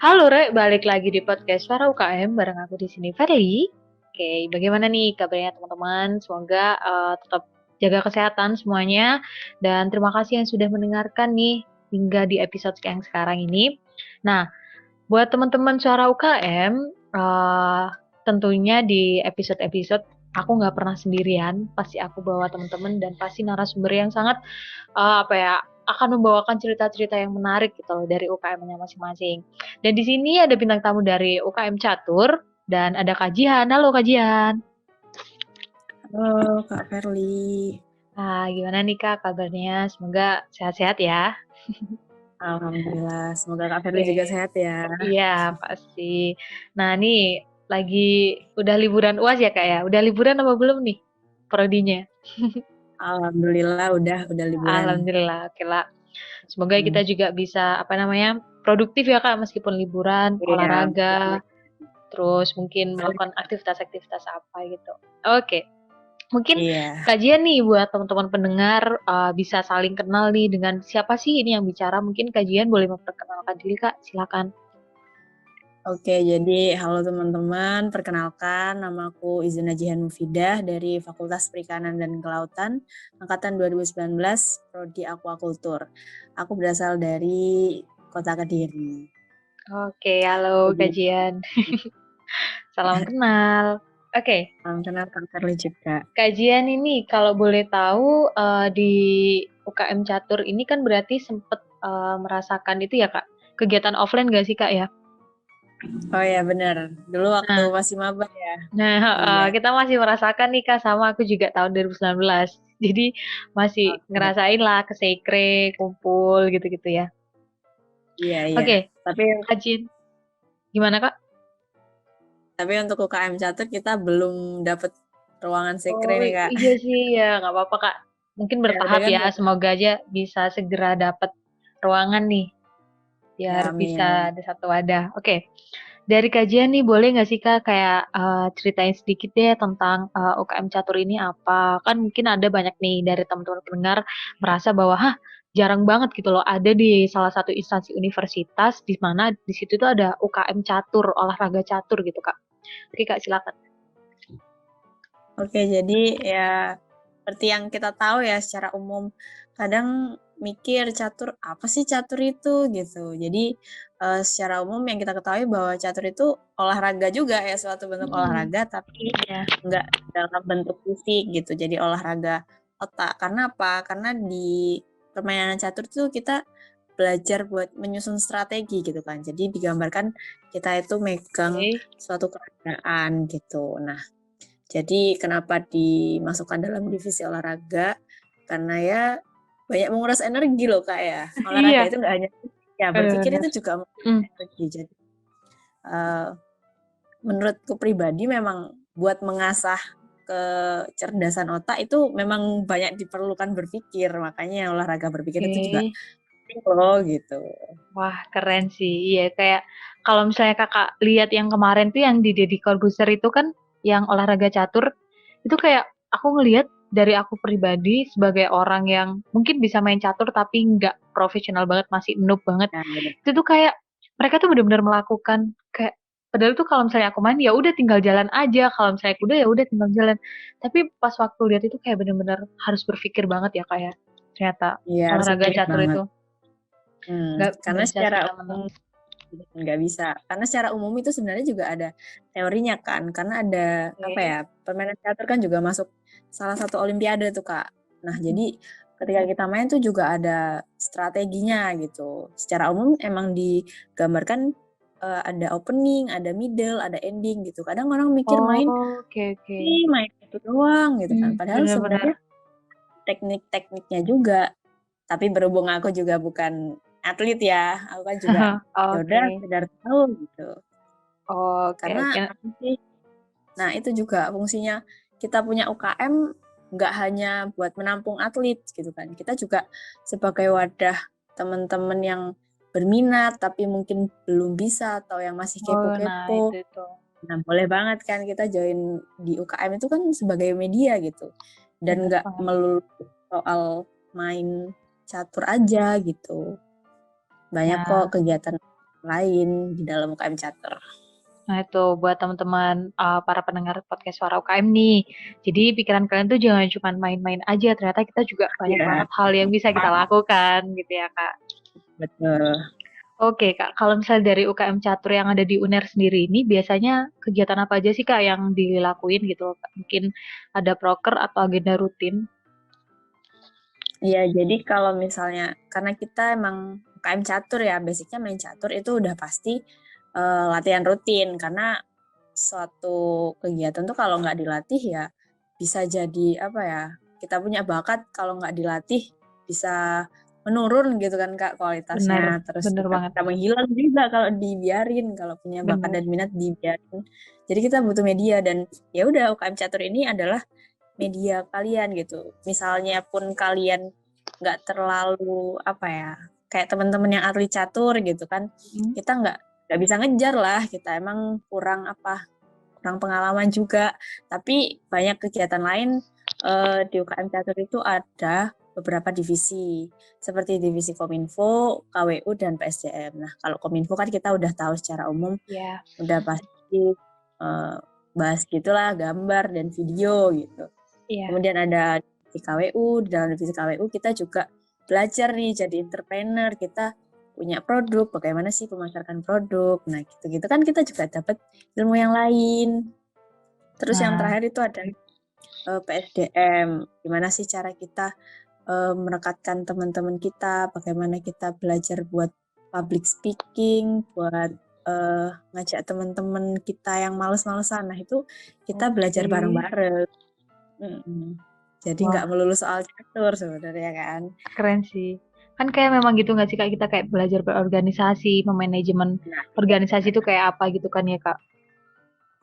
Halo Re, balik lagi di podcast Suara UKM bareng aku di sini Verly. Oke, bagaimana nih kabarnya teman-teman? Semoga tetap jaga kesehatan semuanya dan terima kasih yang sudah mendengarkan nih hingga di episode yang sekarang ini. Nah, buat teman-teman Suara UKM, tentunya di episode-episode aku nggak pernah sendirian, pasti aku bawa teman-teman dan pasti narasumber yang sangat akan membawakan cerita-cerita yang menarik gitu loh dari UKM-nya masing-masing. Dan di sini ada bintang tamu dari UKM Catur dan ada Kajian. Halo Kajian. Halo Kak Verly. Gimana nih Kak kabarnya? Semoga sehat-sehat ya. Alhamdulillah, semoga Kak Verly Oke. juga sehat ya. Iya, pasti. Nah, nih lagi udah liburan UAS ya Kak ya? Udah liburan apa belum nih prodinya? Alhamdulillah udah liburan. Alhamdulillah, oke lah. Semoga Hmm. kita juga bisa produktif ya Kak meskipun liburan, Iya, olahraga, terus mungkin melakukan aktivitas-aktivitas apa gitu. Oke, mungkin iya. kajian nih buat teman-teman pendengar bisa saling kenal nih dengan siapa sih ini yang bicara. Mungkin kajian boleh memperkenalkan diri Kak, silakan. Oke, jadi halo teman-teman, perkenalkan nama aku Izuna Jihan Mufidah dari Fakultas Perikanan dan Kelautan, angkatan 2019, prodi Aquacultur. Aku berasal dari Kota Kediri. Oke, halo Jadi, kajian. Salam kenal. Oke, salam kenal Kak Verly juga. kajian ini kalau boleh tahu di UKM Catur ini kan berarti sempat merasakan itu ya Kak, kegiatan offline gak sih Kak ya? Oh ya benar, dulu waktu Nah, masih maba ya. nah, Iya. kita masih merasakan nih Kak, sama aku juga tahun 2019. Jadi masih Oke. ngerasain lah ke sekre, kumpul gitu-gitu ya. Iya, iya. Oke, Tapi Kak Jin, gimana Kak? tapi untuk UKM Catur kita belum dapat ruangan sekre Oh nih, Kak. iya sih ya, nggak apa-apa Kak. Mungkin Ya, udah bertahap kan ya, udah. semoga aja bisa segera dapat ruangan nih, biar Ya, bisa amin. ada satu wadah. Oke, dari kajian nih boleh nggak sih Kak kayak ceritain sedikit deh tentang UKM Catur ini apa? Kan mungkin ada banyak nih dari teman-teman pendengar merasa bahwa hah jarang banget gitu loh ada di salah satu instansi universitas di mana di situ tuh ada UKM Catur, olahraga catur gitu Kak. Oke Kak silakan. Oke, jadi ya seperti yang kita tahu ya secara umum, kadang mikir catur, apa sih catur itu gitu. Jadi secara umum yang kita ketahui bahwa catur itu olahraga juga ya, suatu bentuk Hmm, olahraga tapi ya. nggak dalam bentuk fisik gitu. Jadi olahraga otak. Karena apa? Karena di permainan catur itu kita belajar buat menyusun strategi gitu kan. Jadi digambarkan kita itu megang Oke. suatu keadaan gitu. Nah, jadi kenapa dimasukkan dalam divisi olahraga? Karena ya banyak menguras energi loh Kak ya. Olahraga Iya. itu nggak hanya ya berpikir Benar. itu juga menguras Hmm. energi. Jadi eh, menurutku pribadi memang buat mengasah kecerdasan otak itu memang banyak diperlukan berpikir. Makanya olahraga berpikir itu juga Oke. penting loh gitu. Wah, keren sih. Iya, kayak kalau misalnya kakak lihat yang kemarin tuh yang di Deddy Corbuzier itu kan yang olahraga catur, itu kayak aku ngelihat dari aku pribadi sebagai orang yang mungkin bisa main catur tapi nggak profesional banget, masih noob banget. Nah, benar. Itu tuh kayak mereka tuh benar-benar melakukan kayak padahal tuh kalau misalnya aku main ya udah tinggal jalan aja, kalau misalnya kuda ya udah tinggal jalan. Tapi pas waktu lihat itu kayak benar-benar harus berpikir banget ya kayak ternyata Iya harus olahraga mikir catur banget. itu nggak Karena bisa secara semena-mena. umum nggak bisa. Karena secara umum itu sebenarnya juga ada teorinya kan. Karena ada apa ya, Oke. permainan teater kan juga masuk salah satu olimpiade tuh Kak. Nah jadi ketika kita main tuh juga ada strateginya gitu. Secara umum emang digambarkan ada opening, ada middle, ada ending gitu. Kadang orang mikir Oh, main, oke oke. main itu doang gitu kan. Padahal Bener-bener. sebenarnya teknik-tekniknya juga. Tapi berhubung aku juga bukan atlet ya, aku kan juga ya udah Oke. sekedar tahu gitu. Oke Karena oke. apa sih? Nah, itu juga fungsinya kita punya UKM nggak hanya buat menampung atlet gitu kan. Kita juga sebagai wadah teman-teman yang berminat tapi mungkin belum bisa atau yang masih Oh, nah kepo-kepo. itu. Nah, boleh banget kan kita join di UKM itu kan sebagai media gitu. Dan Bener nggak banget. melulu soal main catur aja gitu. Banyak kok Nah, kegiatan lain di dalam UKM Catur. Nah itu buat teman-teman para pendengar podcast Suara UKM nih. Jadi pikiran kalian tuh jangan cuma main-main aja, ternyata kita juga banyak Iya, banget hal yang bisa kita lakukan gitu ya Kak. betul. Oke Kak, kalau misalnya dari UKM Catur yang ada di UNER sendiri ini biasanya kegiatan apa aja sih Kak yang dilakuin gitu loh Kak? Mungkin ada proker atau agenda rutin? Iya, jadi kalau misalnya karena kita emang UKM Catur ya, basicnya main catur itu udah pasti latihan rutin, karena suatu kegiatan tuh kalau nggak dilatih ya bisa jadi apa ya, kita punya bakat kalau nggak dilatih bisa menurun gitu kan Kak Bener, kualitasnya, terus bener juga banget. bisa menghilang juga kalau dibiarin, kalau punya bakat Bener. dan minat dibiarin. Jadi kita butuh media, dan ya udah UKM Catur ini adalah media kalian gitu. Misalnya pun kalian nggak terlalu apa ya, kayak teman-teman yang atlet catur gitu kan, Hmm. kita nggak bisa ngejar lah, kita emang kurang pengalaman juga. Tapi banyak kegiatan lain di UKM Catur itu ada beberapa divisi, seperti divisi Kominfo, KWU, dan PSDM. Nah, kalau Kominfo kan kita udah tahu secara umum, Ya, udah pasti bahas gitulah, gambar dan video gitu. iya. Kemudian ada divisi KWU, di dalam divisi KWU kita juga belajar nih jadi entrepreneur, kita punya produk, bagaimana sih pemasaran produk. Nah, gitu-gitu kan kita juga dapat ilmu yang lain. Terus yang Nah, terakhir itu ada PSDM, gimana sih cara kita merekatkan teman-teman kita, bagaimana kita belajar buat public speaking, buat ngajak teman-teman kita yang males-malesan. Nah, itu kita belajar oke. bareng-bareng. Jadi nggak Wah, melulu soal catur sebenarnya kan. keren sih. Kan kayak memang gitu nggak sih Kak, kita kayak belajar berorganisasi, memanajemen Nah, organisasi itu kayak apa gitu kan ya Kak?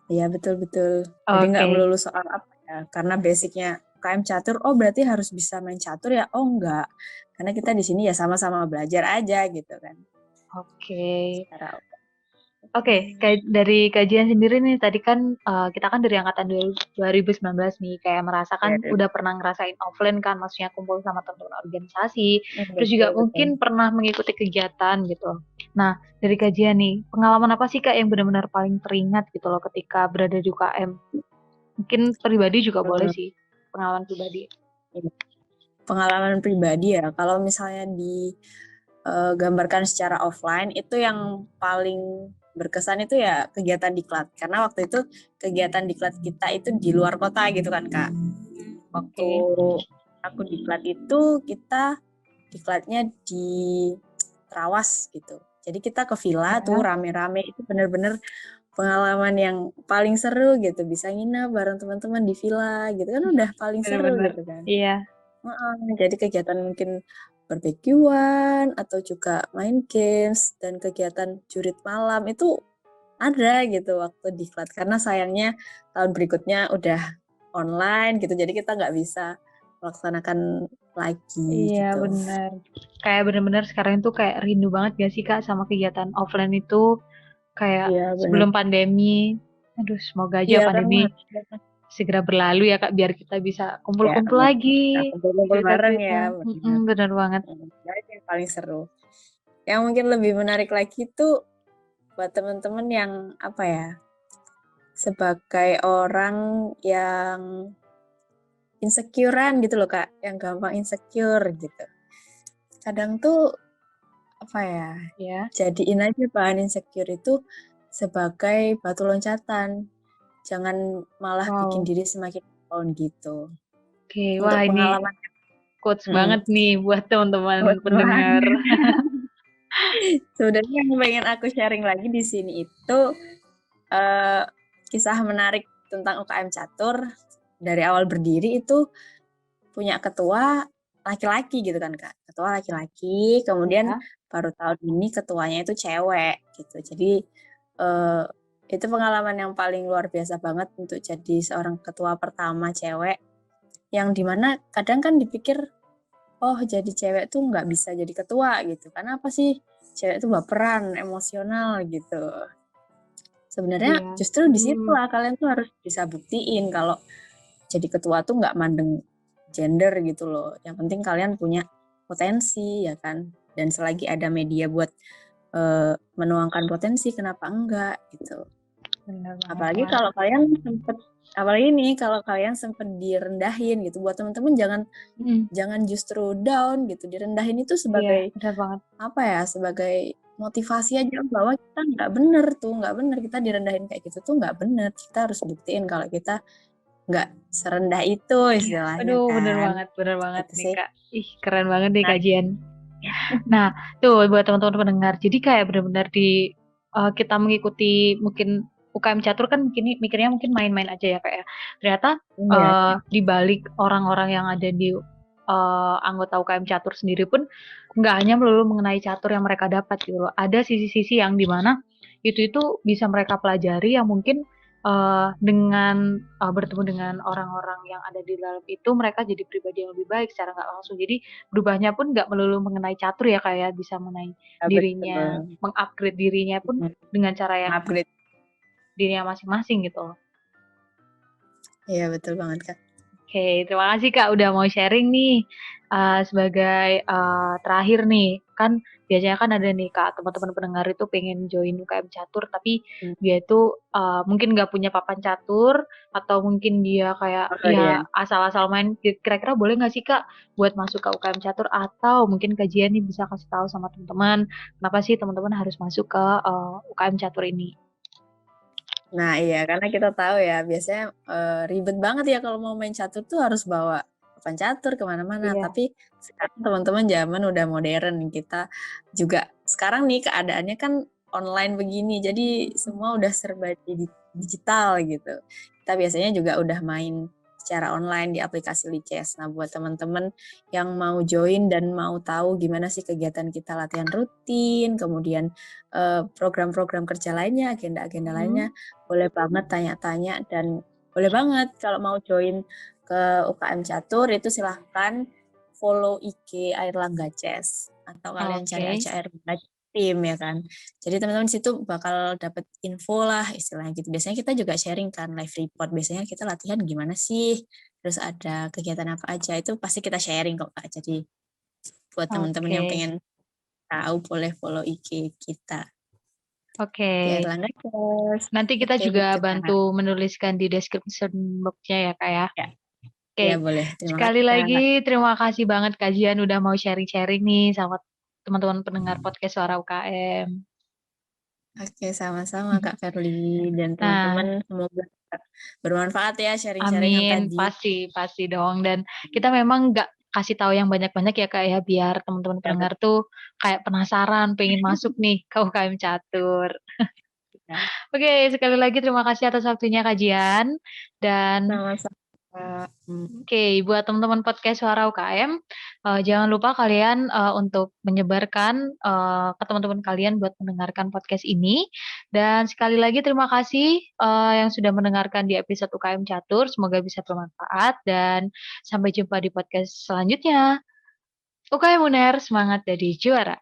iya betul-betul. Jadi nggak Oke. melulu soal apa ya, karena basicnya UKM catur, oh berarti harus bisa main catur ya? Oh enggak, karena kita di sini ya sama-sama belajar aja gitu kan. Oke. Secara Oke, kayak dari kajian sendiri nih, tadi kan kita kan dari angkatan 2019 nih, kayak merasakan ya, udah pernah ngerasain offline kan, maksudnya kumpul sama teman-teman organisasi, terus juga betul betul. mungkin pernah mengikuti kegiatan gitu. Nah, dari kajian nih, pengalaman apa sih Kak yang benar-benar paling teringat gitu loh ketika berada di UKM? Mungkin pribadi juga boleh Hmm, sih, pengalaman pribadi. ini pengalaman pribadi ya. Kalau misalnya digambarkan secara offline, itu yang paling berkesan itu ya kegiatan diklat. Karena waktu itu kegiatan diklat kita itu di luar kota gitu kan Kak. Waktu Oke. aku diklat itu kita diklatnya di Trawas gitu. Jadi kita ke villa tuh Ya, rame-rame, itu bener-bener pengalaman yang paling seru gitu. Bisa nginep bareng teman-teman di villa gitu kan udah paling seru benar-benar. gitu kan. Iya, Jadi kegiatan mungkin barbekyuan atau juga main games dan kegiatan jurit malam itu ada gitu waktu diklat. Karena sayangnya tahun berikutnya udah online gitu, jadi kita nggak bisa melaksanakan lagi iya gitu. benar. Kayak benar-benar sekarang itu kayak rindu banget gak sih Kak sama kegiatan offline itu kayak Iya benar. sebelum pandemi. Aduh, semoga aja Iya pandemi karena segera berlalu ya Kak biar kita bisa ya kumpul-kumpul lagi, kumpul-kumpul bareng cerita-cerita. ya, benar. Benar banget. Nah, itu yang paling seru. Yang mungkin lebih menarik lagi itu buat teman-teman yang apa ya, sebagai orang yang insecurean gitu loh Kak, yang gampang insecure gitu. Kadang tuh apa ya, Ya. jadiin aja bahan insecure itu sebagai batu loncatan. Jangan malah bikin Wow. diri semakin down gitu. Oke, wah Untuk ini pengalaman, quotes mm, banget nih buat teman-teman buat pendengar. sebenarnya yang pengen aku sharing lagi di sini itu eh, kisah menarik tentang UKM Catur. Dari awal berdiri itu punya ketua laki-laki gitu kan Kak. Ketua laki-laki, kemudian Ya. baru tahun ini ketuanya itu cewek gitu. Jadi eh, itu pengalaman yang paling luar biasa banget untuk jadi seorang ketua pertama cewek, yang dimana kadang kan dipikir, oh jadi cewek tuh nggak bisa jadi ketua gitu. Karena apa sih? Cewek tuh baperan, emosional gitu. Sebenarnya Iya. justru di situlah kalian tuh harus bisa buktiin kalau jadi ketua tuh nggak mandeng gender gitu loh. Yang penting kalian punya potensi ya kan. Dan selagi ada media buat menuangkan potensi, kenapa enggak gitu. Bener banget Apalagi banget. kalau kalian sempet apalagi nih kalau kalian sempet direndahin gitu, buat teman-teman jangan justru down gitu. Direndahin itu Iya, sebagai bener banget. apa ya, sebagai motivasi aja bahwa kita nggak bener tuh, nggak bener kita direndahin kayak gitu tuh nggak bener. Kita harus buktiin kalau kita nggak serendah itu Iya. istilahnya Aduh, kan. bener banget Gitu nih sih. Kak. Ih, keren banget nih Nah, kajian. Nah, tuh buat teman-teman pendengar. Jadi kayak benar-benar kita mengikuti mungkin UKM Catur kan mikirnya mungkin main-main aja ya Kak ya. Ternyata iya, di balik orang-orang yang ada di anggota UKM Catur sendiri pun nggak hanya melulu mengenai catur yang mereka dapat gitu loh. Ada sisi-sisi yang dimana itu bisa mereka pelajari yang mungkin dengan bertemu dengan orang-orang yang ada di dalam itu mereka jadi pribadi yang lebih baik secara nggak langsung. Jadi berubahnya pun nggak melulu mengenai catur ya kayak bisa mengenai dirinya, betul. mengupgrade dirinya pun dengan cara yang Upgrade. dirinya masing-masing gitu loh. Iya, betul banget, Kak. Oke, terima kasih Kak udah mau sharing nih. Sebagai terakhir nih, kan biasanya kan ada nih Kak teman-teman pendengar itu pengen join UKM catur, tapi Hmm. dia itu mungkin nggak punya papan catur atau mungkin dia kayak Oh iya. ya asal-asal main. Kira-kira boleh nggak sih Kak buat masuk ke UKM catur atau mungkin kajian nih bisa kasih tahu sama teman-teman kenapa sih teman-teman harus masuk ke UKM catur ini? Nah iya, karena kita tahu ya biasanya ribet banget ya kalau mau main catur tuh harus bawa papan catur kemana-mana. Iya. Tapi sekarang teman-teman zaman udah modern, kita juga sekarang nih keadaannya kan online begini, jadi semua udah serba digital gitu. Kita biasanya juga udah main secara online di aplikasi Lices. Nah buat teman-teman yang mau join dan mau tahu gimana sih kegiatan kita latihan rutin, kemudian program-program kerja lainnya, agenda-agenda lainnya, boleh banget tanya-tanya dan boleh banget kalau mau join ke UKM Catur itu silahkan follow IG Airlangga Chess atau kalian cari Oke. aja Airlangga Team ya kan. Jadi teman-teman di situ bakal dapat info lah istilahnya gitu. Biasanya kita juga sharing kan live report. Biasanya kita latihan gimana sih? Terus ada kegiatan apa aja itu pasti kita sharing kok Kak. Jadi buat teman-teman yang Oke. pengen tahu boleh follow IG kita Oke. di Airlangga Chess. Nanti kita Oke juga gitu Kak. bantu menuliskan di description box-nya ya, Kak, ya. Ya. Oke, Ya boleh. Terima sekali kasih Kak. lagi terima kasih banget kajian udah mau sharing-sharing nih sama teman-teman pendengar podcast Suara UKM. Oke, sama-sama Kak Ferly dan Nah, teman-teman. Semoga bermanfaat ya sharing-sharing yang amin, tadi. pasti, pasti dong. Dan kita memang nggak kasih tahu yang banyak-banyak ya, Kak, ya, biar teman-teman Ya, pendengar tuh kayak penasaran, pengen masuk nih ke UKM Catur. betul. Oke, sekali lagi terima kasih atas waktunya kajian. Dan Sama-sama Kak. oke, buat teman-teman podcast Suara UKM, jangan lupa kalian untuk menyebarkan ke teman-teman kalian buat mendengarkan podcast ini. Dan sekali lagi terima kasih yang sudah mendengarkan di episode UKM Catur. Semoga bisa bermanfaat dan sampai jumpa di podcast selanjutnya. UKM Uner, semangat jadi juara.